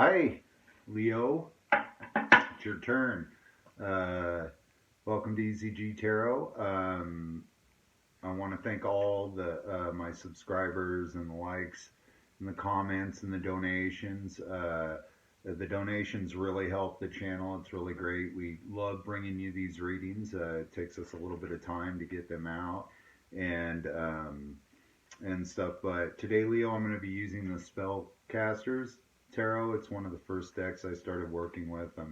Hi, Leo. It's your turn. Uh, Welcome to EZG Tarot. I want to thank all the my subscribers and the likes and the comments and the donations. The donations really help the channel. It's really great. We love bringing you these readings. It takes us a little bit of time to get them out and stuff. But today, Leo, I'm going to be using the Spellcasters Tarot. It's one of the first decks I started working with. I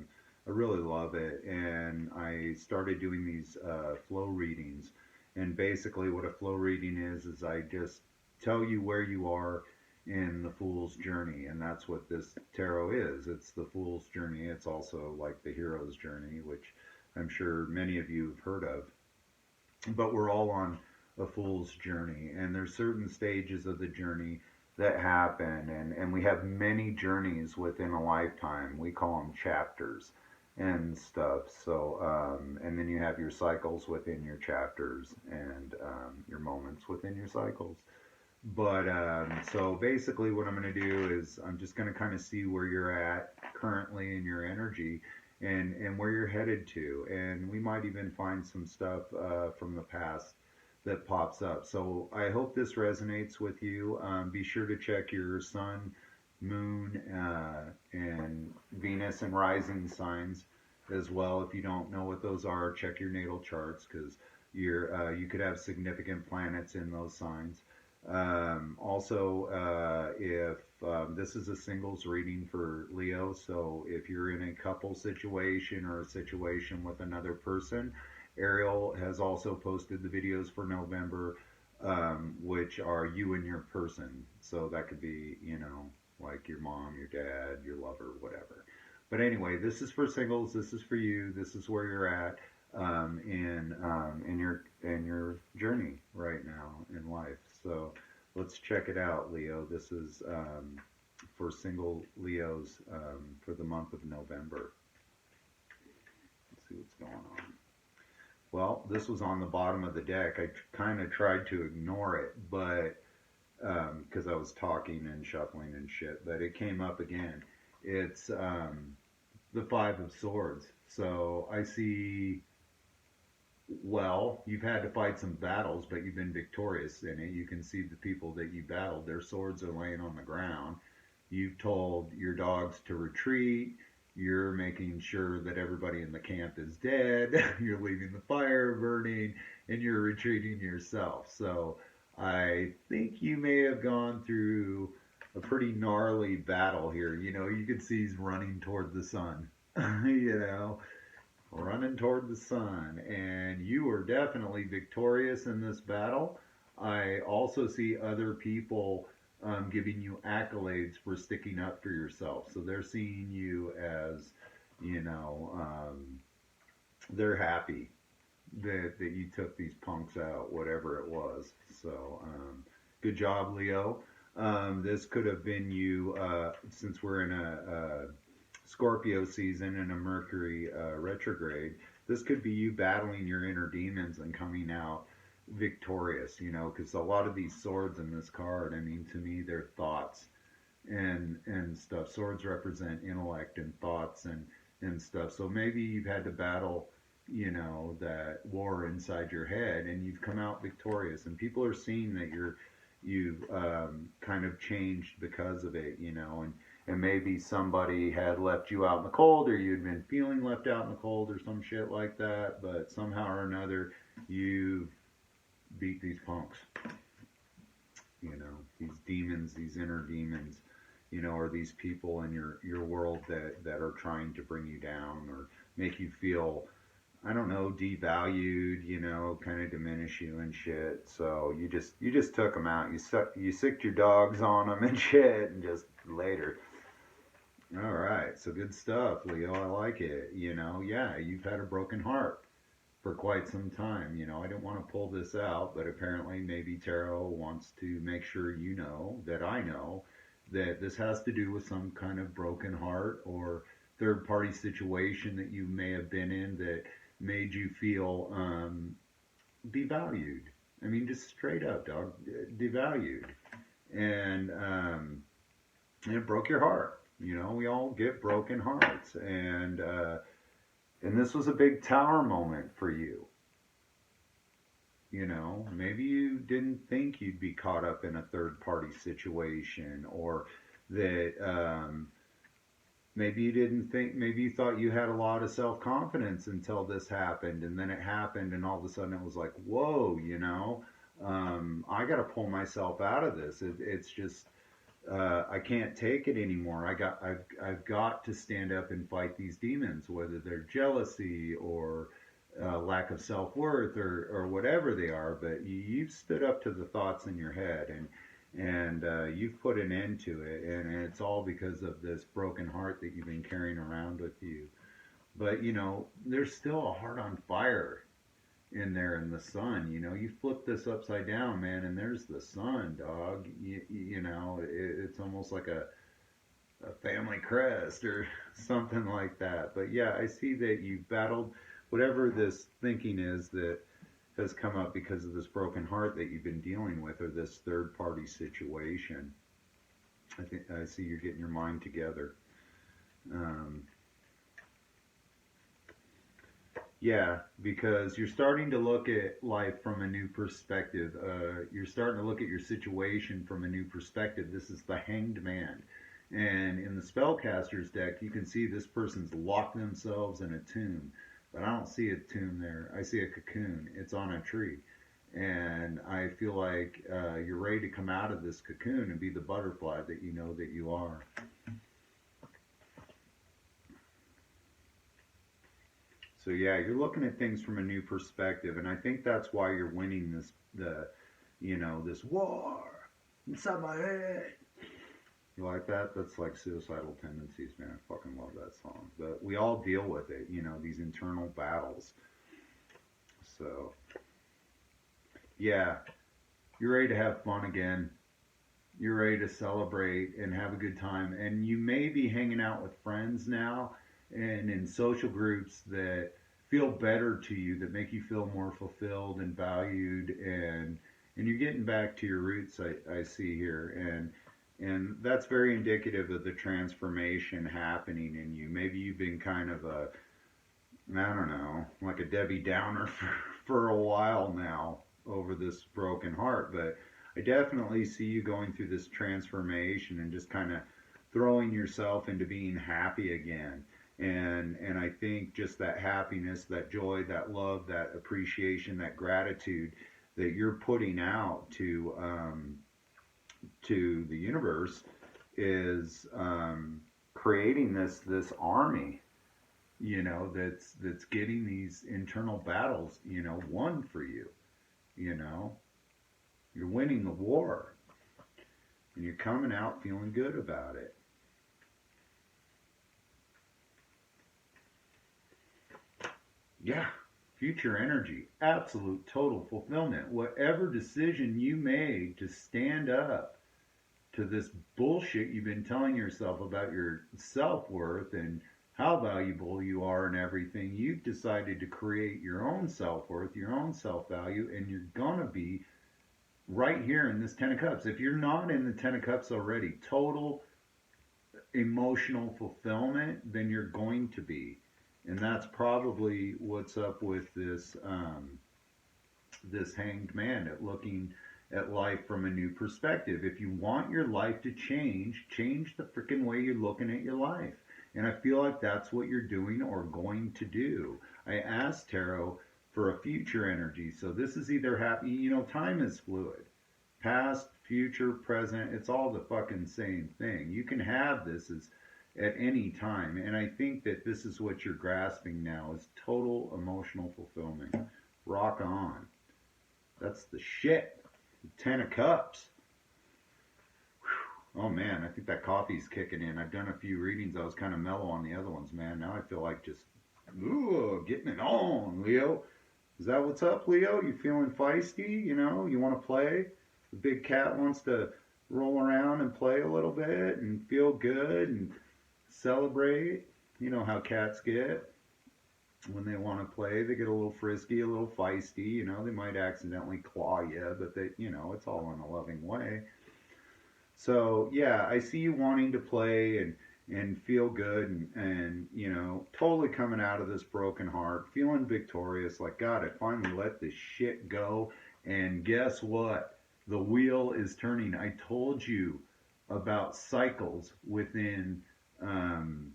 really love it, and I started doing these flow readings. And basically, what a flow reading is I just tell you where you are in the Fool's Journey, and that's what this tarot is. It's the Fool's Journey. It's also like the Hero's Journey, which I'm sure many of you have heard of. But we're all on a fool's journey, and there's certain stages of the journey that happen, and we have many journeys within a lifetime. We call them chapters and stuff. So and then you have your cycles within your chapters, and your moments within your cycles. But so basically what I'm going to do is I'm just going to kind of see where you're at currently in your energy, and where you're headed to. And we might even find some stuff from the past that pops up. So I hope this resonates with you. Be sure to check your sun, moon, and Venus and rising signs as well. If you don't know what those are, check your natal charts, because you could have significant planets in those signs. Also, if this is a singles reading for Leo, so if you're in a couple situation or a situation with another person, Ariel has also posted the videos for November, which are you and your person. So that could be, like your mom, your dad, your lover, whatever. But anyway, this is for singles. This is for you. This is where you're at in your journey right now in life. So let's check it out, Leo. This is for single Leos for the month of November. Let's see what's going on. Well, this was on the bottom of the deck. I kind of tried to ignore it, but because I was talking and shuffling and shit, but it came up again. It's the Five of Swords. So I see, well, you've had to fight some battles, but you've been victorious in it. You can see the people that you battled, their swords are laying on the ground. You've told your dogs to retreat. You're making sure that everybody in the camp is dead. You're leaving the fire burning, and you're retreating yourself. So I think you may have gone through a pretty gnarly battle here. You can see he's running toward the sun. Running toward the sun. And you were definitely victorious in this battle. I also see other people giving you accolades for sticking up for yourself. So they're seeing you as, they're happy that you took these punks out, whatever it was. So good job, Leo. This could have been you, since we're in a Scorpio season and a Mercury retrograde. This could be you battling your inner demons and coming out victorious, because a lot of these swords in this card, I mean, to me, they're thoughts and stuff. Swords represent intellect and thoughts and stuff. So maybe you've had to battle, that war inside your head, and you've come out victorious, and people are seeing that you've kind of changed because of it, and maybe somebody had left you out in the cold, or you'd been feeling left out in the cold or some shit like that, but somehow or another you've beat these punks, these demons, these inner demons, or these people in your world that are trying to bring you down or make you feel, I don't know, devalued, kind of diminish you and shit. So you just took them out. You sicked your dogs on them and shit, and just later. All right, so good stuff, Leo. I like it. Yeah, you've had a broken heart for quite some time. I didn't want to pull this out, but apparently maybe tarot wants to make sure that I know that this has to do with some kind of broken heart or third party situation that you may have been in that made you feel devalued. I mean, just straight up, dog, devalued. And it broke your heart. You know, we all get broken hearts, and this was a big tower moment for you. You know, maybe you didn't think you'd be caught up in a third party situation, or that maybe you didn't think, maybe you thought you had a lot of self confidence until this happened, and then it happened, and all of a sudden it was like, whoa, you know, I got to pull myself out of this. It's just, I can't take it anymore. I've got to stand up and fight these demons, whether they're jealousy or lack of self worth or whatever they are. But you've stood up to the thoughts in your head, and you've put an end to it, and it's all because of this broken heart that you've been carrying around with you. But you know, there's still a heart on fire in there in the sun. You know, you flip this upside down, man, and there's the sun, dog. You know, it's almost like a family crest or something like that. But yeah, I see that you battled whatever this thinking is that has come up because of this broken heart that you've been dealing with, or this third party situation. I think I see you're getting your mind together. Um, yeah, because you're starting to look at life from a new perspective. You're starting to look at your situation from a new perspective. This is the Hanged Man. And in the Spellcaster's deck, you can see this person's locked themselves in a tomb. But I don't see a tomb there. I see a cocoon. It's on a tree. And I feel like you're ready to come out of this cocoon and be the butterfly that you know that you are. So yeah, you're looking at things from a new perspective, and I think that's why you're winning this war inside my head. You like that? That's like Suicidal Tendencies, man. I fucking love that song. But we all deal with it, you know, these internal battles. So yeah, you're ready to have fun again. You're ready to celebrate and have a good time, and you may be hanging out with friends now and in social groups that feel better to you, that make you feel more fulfilled and valued, and you're getting back to your roots. I see here, and that's very indicative of the transformation happening in you. Maybe you've been kind of a, I don't know, like a Debbie Downer for a while now over this broken heart, but I definitely see you going through this transformation and just kind of throwing yourself into being happy again. And I think just that happiness, that joy, that love, that appreciation, that gratitude that you're putting out to the universe is creating this army, you know, that's getting these internal battles, you know, won for you. You know, you're winning the war, and you're coming out feeling good about it. Yeah, future energy, absolute total fulfillment. Whatever decision you made to stand up to this bullshit you've been telling yourself about your self worth and how valuable you are and everything, you've decided to create your own self worth, your own self value, and you're gonna be right here in this Ten of Cups. If you're not in the Ten of Cups already, total emotional fulfillment, then you're going to be. And that's probably what's up with this Hanged Man, at looking at life from a new perspective. If you want your life to change the freaking way you're looking at your life. And I feel like that's what you're doing or going to do. I asked Tarot for a future energy. So this is either happy, you know, time is fluid. Past, future, present, it's all the fucking same thing. You can have this as at any time. And I think that this is what you're grasping now, is total emotional fulfillment. Rock on. That's the shit. Ten of Cups. Whew. Oh man, I think that coffee's kicking in. I've done a few readings. I was kind of mellow on the other ones, man. Now I feel like just, ooh, getting it on, Leo. Is that what's up, Leo? You feeling feisty? You know, you want to play? The big cat wants to roll around and play a little bit and feel good and celebrate. You know how cats get when they want to play. They get a little frisky, a little feisty. You know, they might accidentally claw you, but they, you know, it's all in a loving way. So yeah, I see you wanting to play and feel good and you know, totally coming out of this broken heart, feeling victorious, like God, I finally let this shit go. And guess what? The wheel is turning. I told you about cycles within um,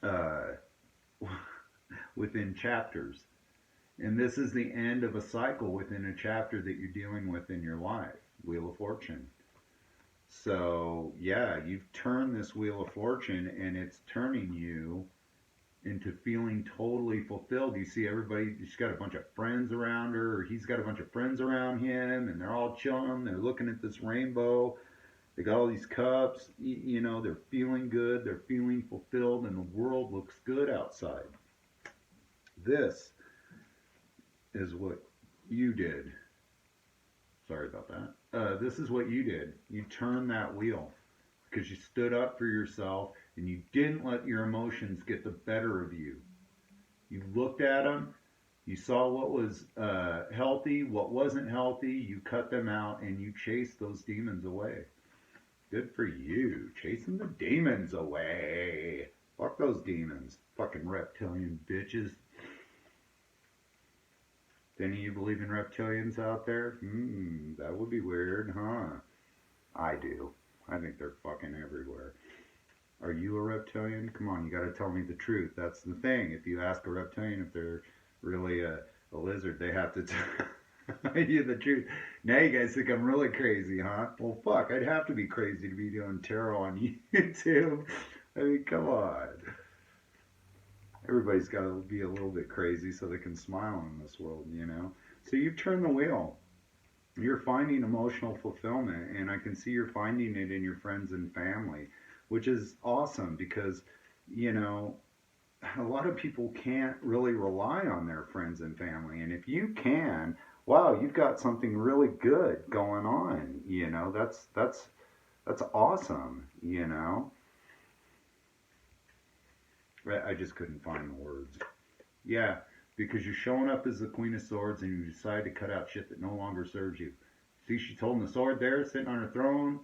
uh, within chapters. And this is the end of a cycle within a chapter that you're dealing with in your life. Wheel of Fortune. So, yeah, you've turned this Wheel of Fortune and it's turning you into feeling totally fulfilled. You see everybody, she's got a bunch of friends around her, or he's got a bunch of friends around him, and they're all chilling. They're looking at this rainbow. They got all these cups. You know, they're feeling good. They're feeling fulfilled, and the world looks good outside. This is what you did. Sorry about that. This is what you did. You turned that wheel because you stood up for yourself and you didn't let your emotions get the better of you. You looked at them, you saw what was healthy, what wasn't healthy, you cut them out, and you chased those demons away. Good for you, chasing the demons away. Fuck those demons, fucking reptilian bitches. Do any of you believe in reptilians out there? That would be weird, huh? I do. I think they're fucking everywhere. Are you a reptilian? Come on, you gotta tell me the truth. That's the thing. If you ask a reptilian if they're really a lizard, they have to tell you the truth. Now you guys think I'm really crazy, huh? Well, fuck, I'd have to be crazy to be doing tarot on YouTube. I mean, come on. Everybody's got to be a little bit crazy so they can smile in this world, you know? So you turn the wheel. You're finding emotional fulfillment, and I can see you're finding it in your friends and family, which is awesome because, you know, a lot of people can't really rely on their friends and family. And if you can, wow, you've got something really good going on, you know? That's awesome, you know? I just couldn't find the words. Yeah, because you're showing up as the Queen of Swords and you decide to cut out shit that no longer serves you. See, she's holding the sword there, sitting on her throne,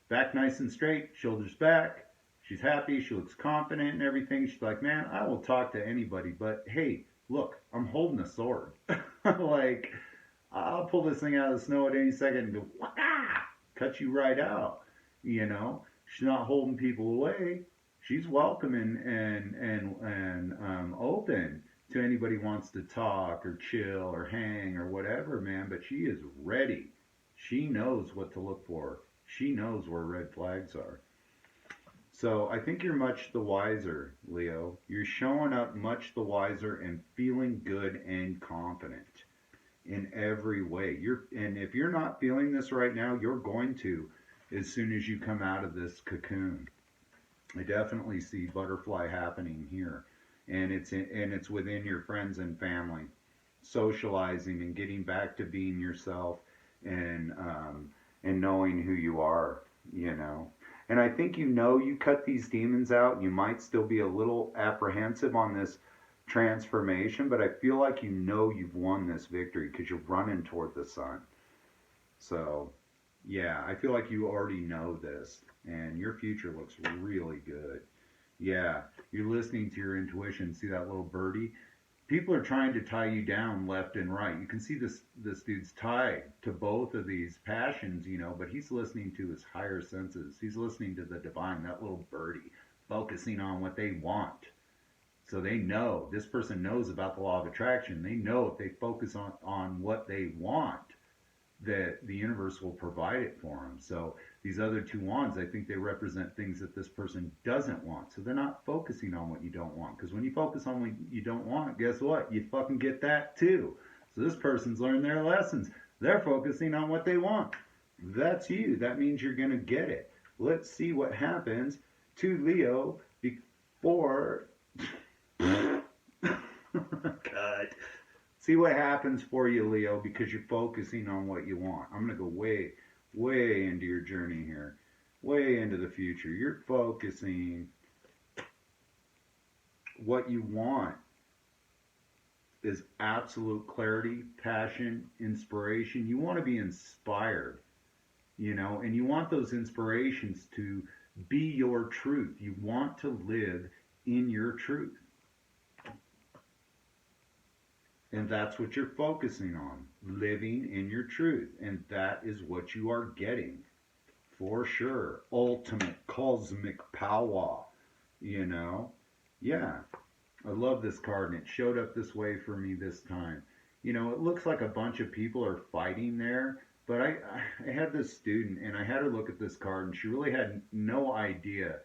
back nice and straight, shoulders back. She's happy, she looks confident and everything. She's like, man, I will talk to anybody, but hey, look, I'm holding a sword. Like, I'll pull this thing out of the snow at any second and go, wah, cut you right out. You know, she's not holding people away. She's welcoming and open to anybody who wants to talk or chill or hang or whatever, man. But she is ready. She knows what to look for. She knows where red flags are. So I think you're much the wiser, Leo. You're showing up much the wiser and feeling good and confident in every way. And if you're not feeling this right now, you're going to as soon as you come out of this cocoon. I definitely see butterfly happening here, and it's within your friends and family, socializing and getting back to being yourself, and knowing who you are, you know. And I think you cut these demons out. You might still be a little apprehensive on this transformation, but I feel like you've won this victory because you're running toward the sun. So yeah, I feel like you already know this, and your future looks really good. Yeah, you're listening to your intuition. See that little birdie? People are trying to tie you down left and right. You can see this dude's tied to both of these passions, you know, but he's listening to his higher senses. He's listening to the divine, that little birdie, focusing on what they want. So they know, this person knows about the law of attraction. They know if they focus on what they want, that the universe will provide it for them. So these other two wands, I think they represent things that this person doesn't want. So they're not focusing on what you don't want. Because when you focus on what you don't want, guess what? You fucking get that too. So this person's learned their lessons. They're focusing on what they want. That's you. That means you're going to get it. Let's see what happens to Leo before... God. See what happens for you, Leo, because you're focusing on what you want. I'm going to go way, way into your journey here. Way into the future. You're focusing what you want is absolute clarity, passion, inspiration. You want to be inspired, you know, and you want those inspirations to Be your truth. You want to live in your truth. And that's what you're focusing on, living in your truth. And that is what you are getting for sure. Ultimate cosmic power, you know? Yeah, I love this card, and it showed up this way for me this time. You know, it looks like a bunch of people are fighting there, but I had this student, and I had her look at this card, and she really had no idea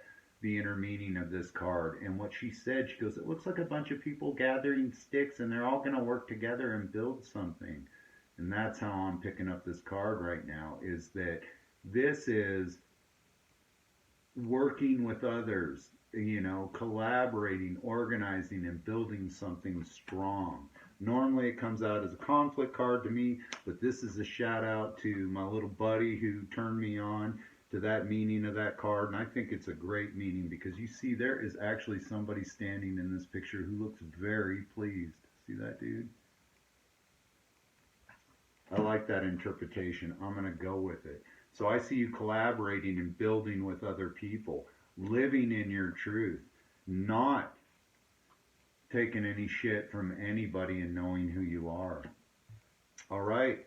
the inner meaning of this card. And what she said, she goes, it looks like a bunch of people gathering sticks, and they're all going to work together and build something. And that's how I'm picking up this card right now, is that this is working with others, you know, collaborating, organizing, and building something strong. Normally it comes out as a conflict card to me, but this is a shout out to my little buddy who turned me on to that meaning of that card. And I think it's a great meaning because you see there is actually somebody standing in this picture who looks very pleased. See that dude? I like that interpretation. I'm going to go with it. So I see you collaborating and building with other people, living in your truth, not taking any shit from anybody and knowing who you are. All right.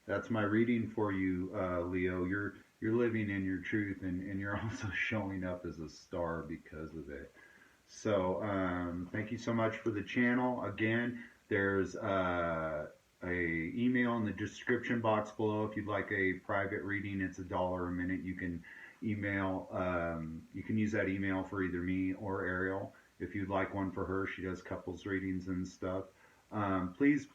That's my reading for you, Leo. You're living in your truth, and you're also showing up as a star because of it. So thank you so much for the channel. Again, there's a email in the description box below if you'd like a private reading. It's $1 a minute. You can email, you can use that email for either me or Ariel. If you'd like one for her, she does couples readings and stuff. Please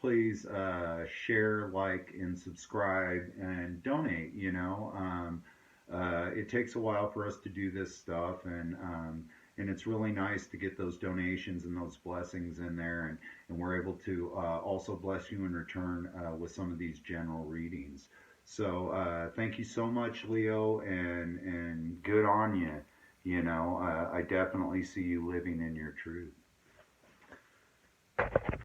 share, like, and subscribe and donate. You know, it takes a while for us to do this stuff, and it's really nice to get those donations and those blessings in there, and we're able to also bless you in return with some of these general readings. So thank you so much, Leo, and good on you. You know, I definitely see you living in your truth.